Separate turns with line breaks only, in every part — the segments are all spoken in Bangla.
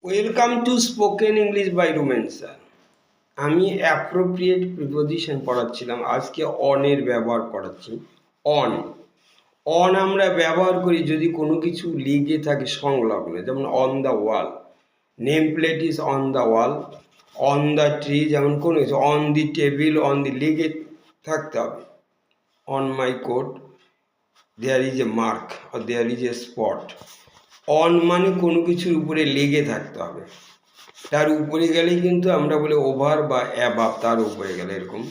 Welcome to spoken English by Rumen sir. আমি অ্যাপ্রোপ্রিয়েট প্রিপোজিশন পড়াচ্ছিলাম, আজকে অনের ব্যবহার পড়াচ্ছি। অন অন আমরা ব্যবহার করি যদি কোনো কিছু লেগে থাকে সংলগ্ন, যেমন on the wall, name plate is on the wall. On the tree, যেমন কোনো কিছু on the table, on the, লেগে থাকতে হবে। On my coat there is a mark আর there is a spot. On মানে কোনো কিছুর উপরে লেগে থাকতে হবে, তার উপরে গেলেই কিন্তু আমরা বলি ওভার বা অ্যাবাভ, তার উপরে গেলে এরকম।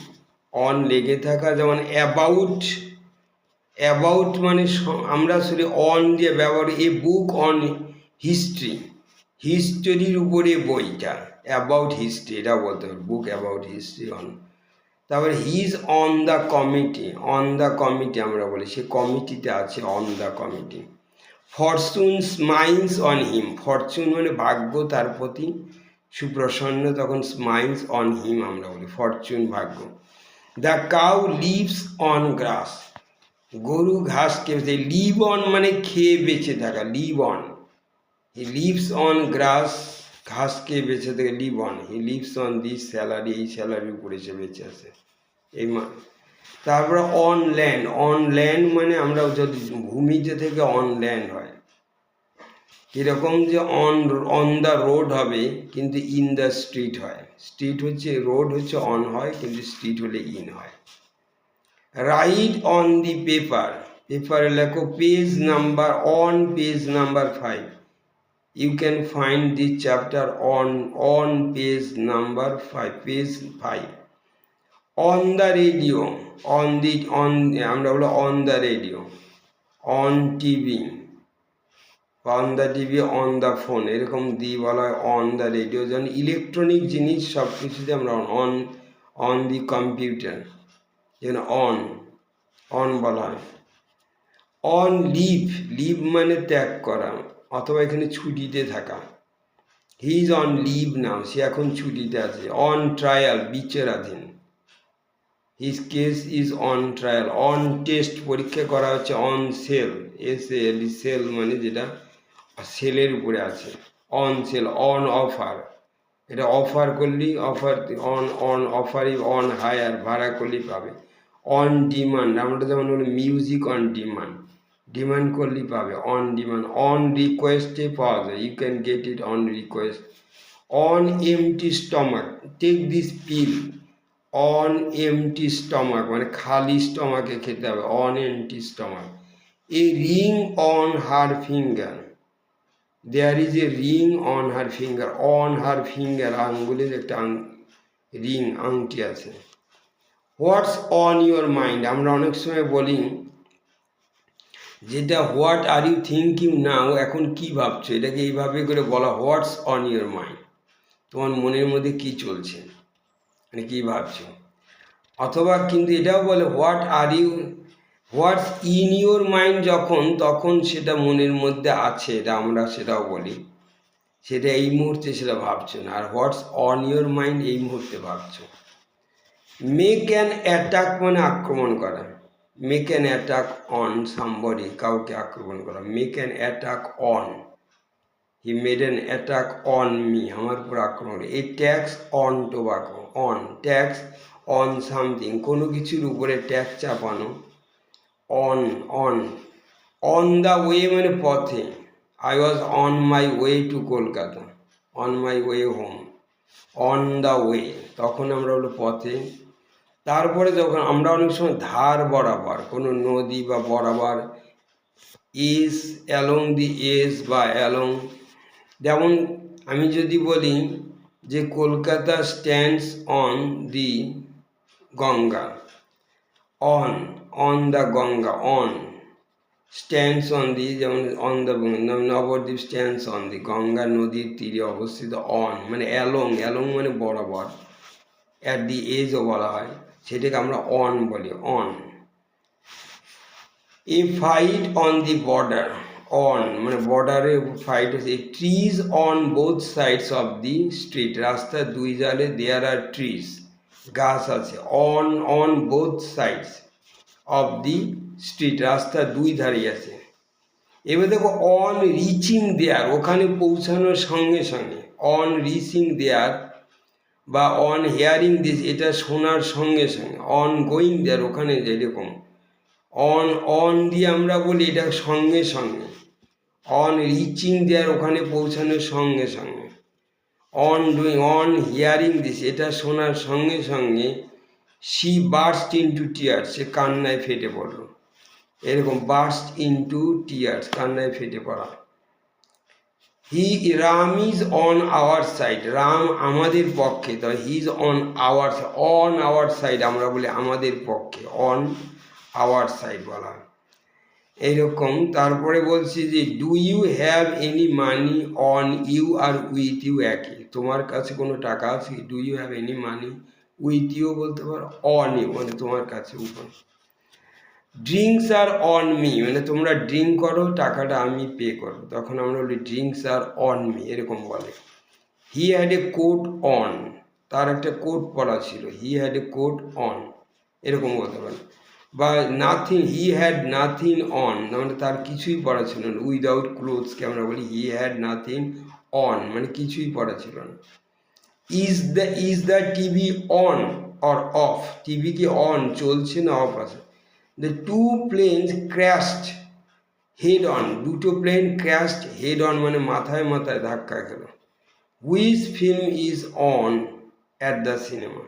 অন লেগে থাকা, যেমন অ্যাবাউট। অ্যাবাউট মানে আমরা আসলে অন দিয়ে ব্যবহার, এ বুক অন হিস্ট্রি, হিস্টোরির উপরে বইটা, অ্যাবাউট হিস্ট্রি এটা বলতে হবে, বুক অ্যাবাউট হিস্ট্রি অন। তারপরে he is on the committee, on the committee আমরা বলি সে কমিটিতে আছে, on the committee. Fortune smiles on him, fortune মানে ভাগ্য তার প্রতি সুপ্রসন্ন, তখন স্মাইলস অন হিম আমরা বলি, ফরচুন ভাগ্য। The cow lives on grass, গরু ঘাস খেয়ে, লিভ অন মানে খেয়ে বেঁচে থাকা, live on. He lives on grass, ঘাস খেয়ে বেঁচে থাকে, live on. He lives on this salary, এই স্যালারির উপরে সে বেঁচে আছে, এই তারপরে অন ল্যান্ড, অন ল্যান্ড মানে আমরা যদি ভূমিতে থেকে অন ল্যান্ড হয়, এরকম যে অন অন দ্য রোড হবে কিন্তু ইন দ্য স্ট্রিট হয়। স্ট্রিট হচ্ছে, রোড হচ্ছে অন হয় কিন্তু স্ট্রিট হলে ইন হয়। রাইট অন দি পেপার, পেপারে লেখো page number, on page number 5, you can find the chapter on page number 5, page 5। On the radio, on the, on আমরা বলো on the radio. On TV, on the TV, on the phone, এরকম দিয়ে বলা হয় অন দ্য রেডিও। যেমন ইলেকট্রনিক জিনিস সব কিছুতে আমরা অন, অন দি কম্পিউটার, যেন অন, অন বলা হয়। অন লিভ, লিভ মানে ত্যাগ করা অথবা এখানে ছুটিতে থাকা, হি ইজ অন লিভ নাও, সে এখন ছুটিতে আছে। অন ট্রায়াল, বিচারাধীন, his case is on trial. On test, পরীক্ষা করা হচ্ছে। অন সেল, SAL, সেল মানে যেটা সেলের উপরে আছে, অন সেল। অন অফার, এটা অফার করলেই offer, on on offer, on hire, ভাড়া করলেই পাবে। অন ডিমান্ড, আমরা যেমন বলি মিউজিক অন ডিমান্ড, ডিমান্ড করলেই পাবে, অন ডিমান্ড। অন রিকোয়েস্টে পাওয়া যায়, you can get it on request. On empty stomach, take this pill, on empty stomach মানে খালি স্টমাকে খেতে হবে, on empty stomach. A ring on her finger, there is a ring on her finger, on her finger, আঙ্গুলের একটা রিং, আংটি আছে। হোয়াটস অন ইউর মাইন্ড, আমরা অনেক সময় বলি যেটা হোয়াট আর ইউ থিঙ্কিং নাও, এখন কি ভাবছো, এটাকে এইভাবে করে বলা, হোয়াটস অন ইউর মাইন্ড, তোমার মনের মধ্যে কি চলছে, মানে কি ভাবছো। অথবা কিন্তু এটাও বলে what are you, what's in your mind, যখন তখন সেটা মনের মধ্যে আছে, এটা আমরা সেটাও বলি, সেটা এই মুহূর্তে সেটা ভাবছো না। আর হোয়াটস অন ইউর মাইন্ড, এই মুহূর্তে ভাবছো। মেক অ্যান অ্যাটাক মানে আক্রমণ করা, make an attack on somebody, কাউকে আক্রমণ করা। Make an attack on, he made an attack on me, আমার উপর আক্রমণ। A tax on tobacco, on tax on something, কোনো কিছুর উপরে ট্যাক্স চাপানো, on on. On the way মানে পথে, I was on my way to Kolkata, on my way home. On the way, তখন আমরা বলি পথে। তারপরে যখন আমরা অনেক সময় ধার বরাবর, কোনো নদী বা বরাবর, ইজ অ্যালং দি এজ বা অ্যালং, যেমন আমি যদি বলি যে Kolkata stands on the Ganga, on, on the Ganga, on stands on the, যেমন on the Nabadwip stands on the, Ganga নদীর তীরে অবস্থিত। অন মানে অ্যালং, অ্যালং মানে বরাবর, অ্যাট দি এজও বলা হয়, সেটাকে আমরা অন বলি, on. A fight on the border, on মানে বর্ডারে ফাইট হচ্ছে। Trees on both sides of the street, রাস্তার দুই ধারে দেয়ার আর ট্রিজ, গাছ আছে। On on both sides of the street, রাস্তার দুই ধারে আছে। এবার দেখো অন রিচিং দেয়ার, ওখানে পৌঁছানোর সঙ্গে সঙ্গে, অন রিচিং দেয়ার বা অন হিয়ারিং দিস, এটা শোনার সঙ্গে সঙ্গে, অন গোয়িং দেয়ার ওখানে যেরকম অন অন দিয়ে আমরা বলি এটা সঙ্গে সঙ্গে, অন রিচিং দেয়ার ওখানে পৌঁছানোর সঙ্গে সঙ্গে, on doing, on hearing this এটা শোনার সঙ্গে সঙ্গে, শি বার্স্ট ইনটু টিয়ার্স, সে কান্নায় ফেটে পড়লো, এরকম বার্স্ট ইনটু টিয়ার্স, কান্নায় ফেটে পড়া। Ram is on our side, Ram আমাদের পক্ষে, তো হি ইজ অন আওয়ার সাইড আমরা বলি আমাদের পক্ষে, অন আওয়ার সাইড বলা। এইরকম তারপরে বলছি যে do you have any money on you আর উইথ ইউ একই, তোমার কাছে কোনো টাকা আছে, do you have any money with you বলতে পারো, অন ইউ মানে তোমার কাছে উপর। ড্রিঙ্কস আর অন মি মানে তোমরা ড্রিঙ্ক করো, টাকাটা আমি পে করো, তখন আমরা বলি ড্রিঙ্কস আর অন মি, এরকম বলে। He had a coat on, তার একটা কোট পরা ছিল, he had a coat on, এরকম বলতে পারে। বা nothing, he had nothing on মানে তার কিছুই পরা ছিল না, উইদাউট ক্লোথসকে আমরা বলি হি হ্যাড নাথিং অন মানে কিছুই পরা ছিল না। Is the TV on or of, TV কি অন চলছে না অফ আছে। The two planes crashed head on, দুটো প্লেন crashed head on মানে মাথায় মাথায় ধাক্কা খেল। Which film is on at the cinema,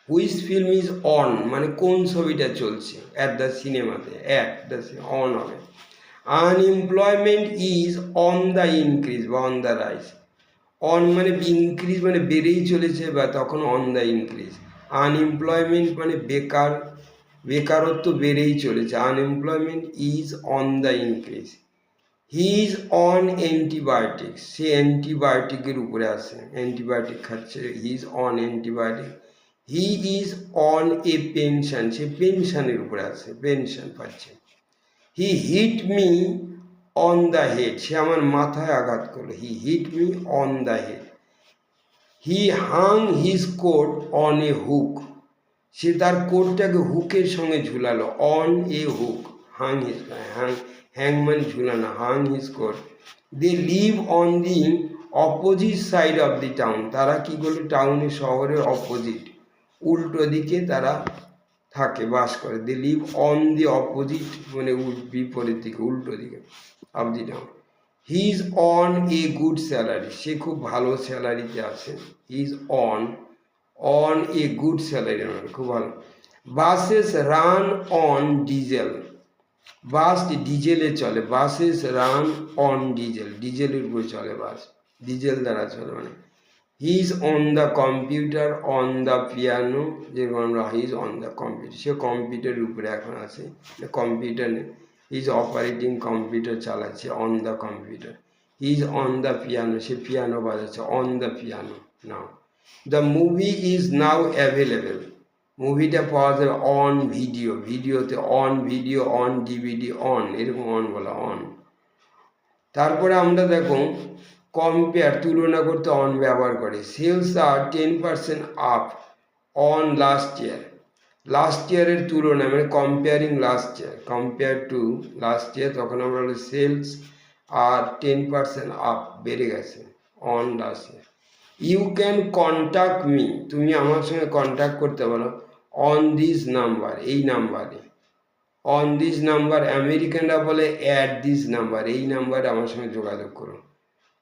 which film is on মানে কোন ছবিটা চলছে, at the সিনেমাতে, at the on হবে। Unemployment is on the increase বা on the rise, on মানে ইনক্রিজ মানে বেড়েই চলেছে বা তখন অন দ্য ইনক্রিজ। আনএমপ্লয়মেন্ট মানে বেকার, বেকারত্ব বেড়েই চলেছে, unemployment is on the increase. He is on antibiotic, সে অ্যান্টিবায়োটিকের উপরে আছে, অ্যান্টিবায়োটিক খাচ্ছে, he is on antibiotic. He is on a pension, সে পেনশনের উপরে আছে, পেনশন পাচ্ছে। He hit me on the head, সে আমার মাথায় আঘাত করলো, he hit me on the head. He hung his coat on a hook, সে তার কোটটাকে হুকের সঙ্গে ঝুলালো, on a hook, hung his, hang মানে ঝুলানো, hung his coat. They live on the opposite side of the town, তারা কি করলো টাউনের শহরের অপোজিট উল্টো দিকে তারা থাকে, বাস করে। They live on the opposite মানে বিপরীত দিকে, উল্টো দিকে of the town. He is on a good salary, সে খুব ভালো স্যালারিতে আছে, he is on a good salary মানে খুব ভালো। Buses run on diesel, bus ডিজেলে চলে, বাসেস রান অন ডিজেল, ডিজেলের উপর চলে বাস, ডিজেল দ্বারা চলে মানে। He is on the computer on the piano, যেরকম আমরা he is on the computer, সে কম্পিউটারের উপরে এখন আছে, computer he is operating, computer চালাচ্ছে, on the computer. He is on the piano, সে পিয়ানো বাজাচ্ছে, on the piano now. The movie is now available, মুভিটা পাওয়া যাবে অন ভিডিও, ভিডিওতে on video, on DVD, on এরকম অন বলা, অন। তারপরে আমরা দেখো কম্পেয়ার তুলনা করতে অন ব্যবহার করে। Sales are 10% up on last year, last ইয়ারের তুলনায় মানে comparing last year, compare to last year, তখন আমরা বলি সেলস আর 10% আপ বেড়ে গেছে on last year. You can contact me, তুমি আমার সঙ্গে কন্ট্যাক্ট করতে পারো অন দিস নাম্বার, এই নাম্বারে, অন দিস নাম্বার, আমেরিকানরা বলে অ্যাট দিস নাম্বার, এই নাম্বারে আমার সঙ্গে যোগাযোগ করো।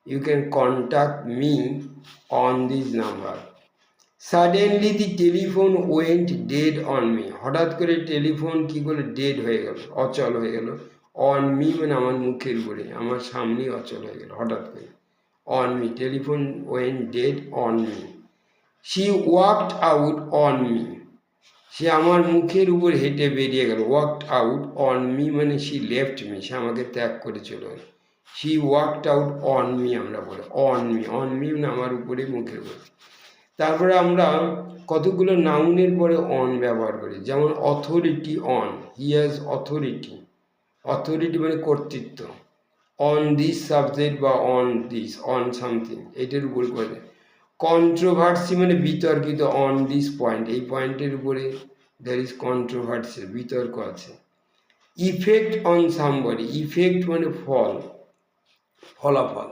You can contact me on this number. Suddenly the telephone went dead on me, হঠাৎ করে টেলিফোন কি করে ডেড হয়ে গেল, অচল হয়ে গেল, অন মি মানে আমার মুখের উপরে, আমার সামনেই অচল হয়ে গেল হঠাৎ করে, on me, telephone went dead on me. She walked out on me, সে আমার মুখের উপর হেঁটে বেরিয়ে গেল, ওয়াকড আউট অন মি মানে শি লেফট মি, সে আমাকে ত্যাগ করে চলে গেল। She walked out on me আমরা বলি, অন মি, অন মি মানে আমার উপরে, মুখের উপরে। তারপরে আমরা কতগুলো নাউনের পরে অন ব্যবহার করি, যেমন authority on, he has authority, authority মানে কর্তৃত্ব, অন দিস সাবজেক্ট বা অন দিস, অন সামথিং এটার উপর করে। কন্ট্রোভার্সি মানে বিতর্কিত, অন দিস পয়েন্ট, এই পয়েন্টের উপরে দ্যার ইজ কন্ট্রোভার্সি, বিতর্ক আছে। ইফেক্ট অন সামবডি, ইফেক্ট মানে ফল, ফলাফল,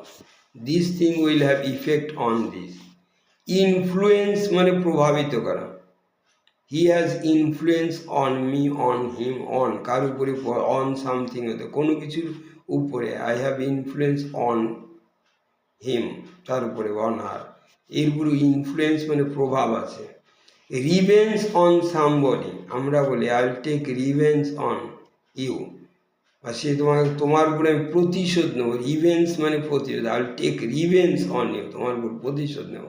this thing will have effect on this. Influence মানে প্রভাবিত করা, he has influence on me, on him, on কার উপরে, অন সামথিং হতে কোনো কিছুর উপরে, I have influence on him তার উপরে, অন হার, এর উপরে ইনফ্লুয়েন্স মানে প্রভাব আছে। রিভেঞ্জ অন সামবডি, আমরা বলি I will take revenge on you, বা সে তোমার উপরে আমি প্রতিশোধ নেব, রিভেঞ্জ মানে প্রতিশোধ, I will take revenge on you, তোমার উপর প্রতিশোধ নেব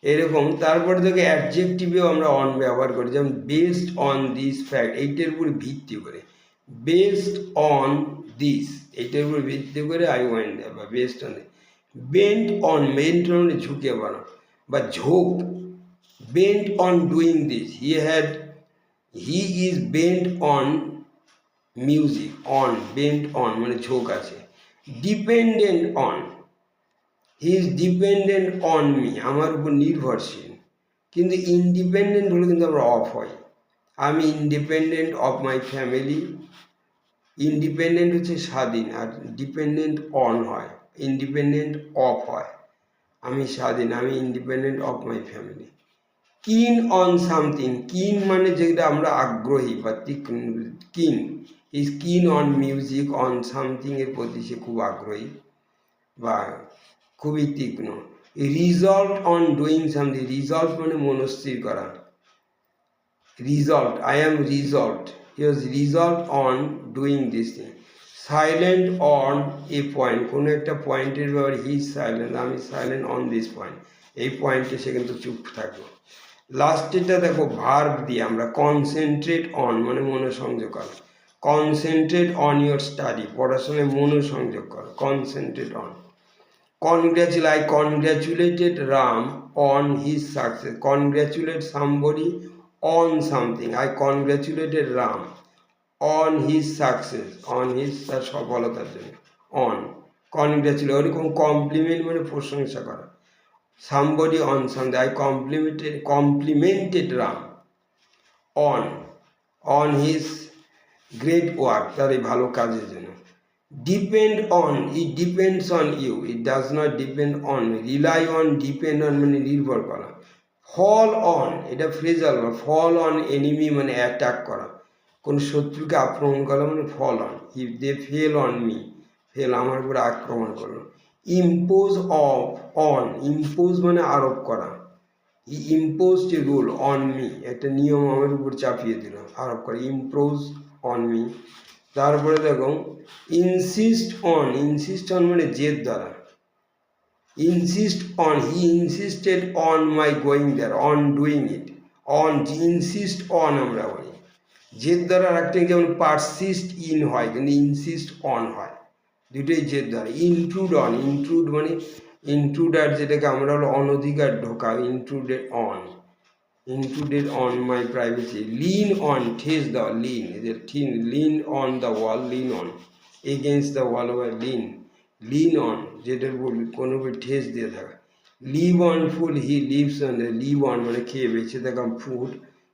এরকম। তারপরে থেকে অ্যাডজেক্টিভেও আমরা অন ব্যবহার করি, যেমন বেসড অন দিস ফ্যাক্ট, এইটার উপর ভিত্তি করে, বেসড অন দিস, এইটার উপর ভিত্তি করে আই ওয়ান্ট, বা based on, bent on, bent on ঝুঁকে পড়া বা ঝোঁক, bent on doing this, he is bent on music, on, bent on মানে ঝোঁক আছে। Dependent on, he is dependent on me, আমার উপর নির্ভরশীল। কিন্তু ইন্ডিপেন্ডেন্ট হলে কিন্তু আমরা অফ হই, আমি independent of my family, independent হচ্ছে স্বাধীন, আর ডিপেন্ডেন্ট অন হয়, ইন্ডিপেন্ডেন্ট অফ হয়, আমি স্বাধীন, আমি ইন্ডিপেন্ডেন্ট অফ মাই ফ্যামিলি। কিন অন সামথিং, কিন মানে যেটা আমরা আগ্রহী বা কিন, ইজ কিন অন মিউজিক, অন সামথিং এর প্রতি সে খুব আগ্রহী বা খুবই তীক্ষ্ণ। Resolve on doing something, resolve মানে মনস্থির করা, resolve, I am resolved, he was resolve on doing this thing. Silent on a point, কোনো একটা পয়েন্টের ব্যাপারে হি সাইলেন্ট, আমি সাইলেন্ট অন দিস পয়েন্ট, এই পয়েন্টে সে কিন্তু চুপ থাকবো। লাস্টেরটা দেখো ভার্ব দিয়ে আমরা, কনসেন্ট্রেট অন মানে মনোসংযোগ করা, কনসেন্ট্রেট অন ইয়োর স্টাডি, পড়াশোনায় মনোসংযোগ করো, concentrate on. Congratulate, I কনগ্রাচুলেটেড Ram on his success, congratulate somebody on something, I কনগ্রাচুলেটেড Ram on his success, on his, তার সফলতার জন্য, অন, কনগ্রাচুলেট। ওরকম কমপ্লিমেন্ট মানে প্রশংসা করা, somebody on something, I complimented Ram on his great work, তার এই ভালো কাজের জন্য। Depend on, it depends on you, it does not depend on me, rely on, depend on মানে নির্ভর করা। ফল অন, এটা ফ্রেজাল, ফল অন এনিমি মানে অ্যাটাক করা, কোন শত্রুকে আক্রমণ করা মানে fall on, if they fell on me, fell আমার উপরে আক্রমণ করলো। ইম্পোজ অফ অন, ইম্পোজ মানে আরোপ করা, he imposed a rule on me, একটা নিয়ম আমার উপর চাপিয়ে দিল, আরোপ করা, ইম্পোজ অন মি। তারপরে দেখো ইনসিস্ট অন, ইনসিস্ট অন মানে জেদ দ্বারা, insist on, he insisted on my going there, on doing it, on, insist on আমরা বলি জেদ দ্বারা রাখতে, যেমন পারসিস্ট ইন হয় কিন্তু ইনসিস্ট অন হয়, দুটোই জেদ দ্বারা। ইন্ট্রুড অন, ইন্ট্রুড মানে ইন্ট্রুডার, যেটাকে আমরা হলো অনধিকার ঢোকা, intruded on, intruded on my privacy. Lean on, ঠেস দেওয়া, লিন, এদের ঠিক, lean on the wall, lean on, against the wall বা লিন, লিন অন যেটার বলবি কোনো ঠেস দিয়ে থাকা। Live on food, he lives on, live on মানে খেয়ে বেঁচে থাকা, food,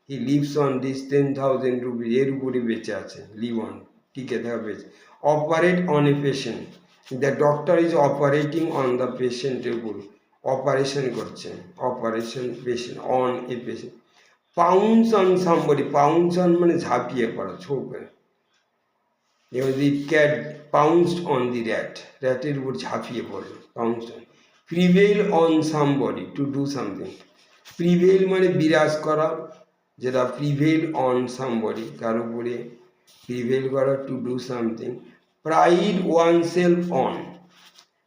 he lives on this 10,000 rupees, এর উপরে বেঁচে আছে, লিভ অন টিকে থাকা বেঁচে। Operate on a patient, the doctor is operating on the পেশেন্টের উপর, অপারেশন করছেন, operation patient, on a patient. Pounce on somebody, pounce on মানে ঝাঁপিয়ে পড়া, ছোপ, যেমন the cat pounced on the rat, র্যাটের উপর ঝাঁপিয়ে পড়লো, পাউন্সড on. Prevail on somebody to do something, prevail মানে বিরাজ করা, যেটা প্রিভেইল অন সামবডি কার উপরে প্রিভেইল করা, to do something. Pride one self on,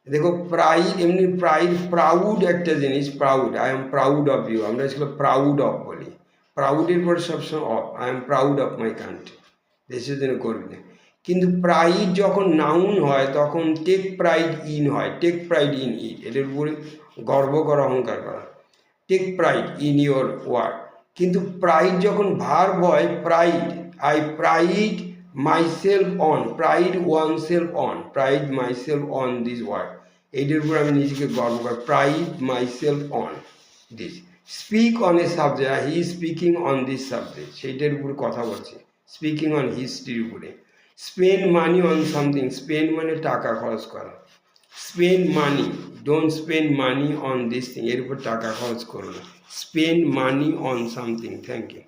দেখো প্রাইড এমনি প্রাইড, প্রাউড একটা জিনিস, proud, I am proud of you, আমরা সেগুলো প্রাউড অফ বলি, প্রাউডের পর সবসময় of, I am proud of my country, দেশের জন্য করবি। কিন্তু প্রাইড যখন নাউন হয় তখন টেক প্রাইড ইন হয়, টেক প্রাইড ইন ইট, এটার উপরে গর্ব করা, অহংকার করা, take pride in your word. কিন্তু প্রাইড যখন ভার্ব হয়, pride, I pride myself on, pride one self on, pride myself on this word, এইটার উপর আমি নিজেকে গর্ব করি, pride myself on this. Speak on a subject, he speaking on this subject, সেইটার উপর কথা বলছে, স্পিকিং অন হিস্ট্রির উপরে। Spend money on something, spend মানে টাকা খরচ করা। Spend money, don't spend money on this thing, এর উপর টাকা খরচ করো না। Spend money on something. Thank you.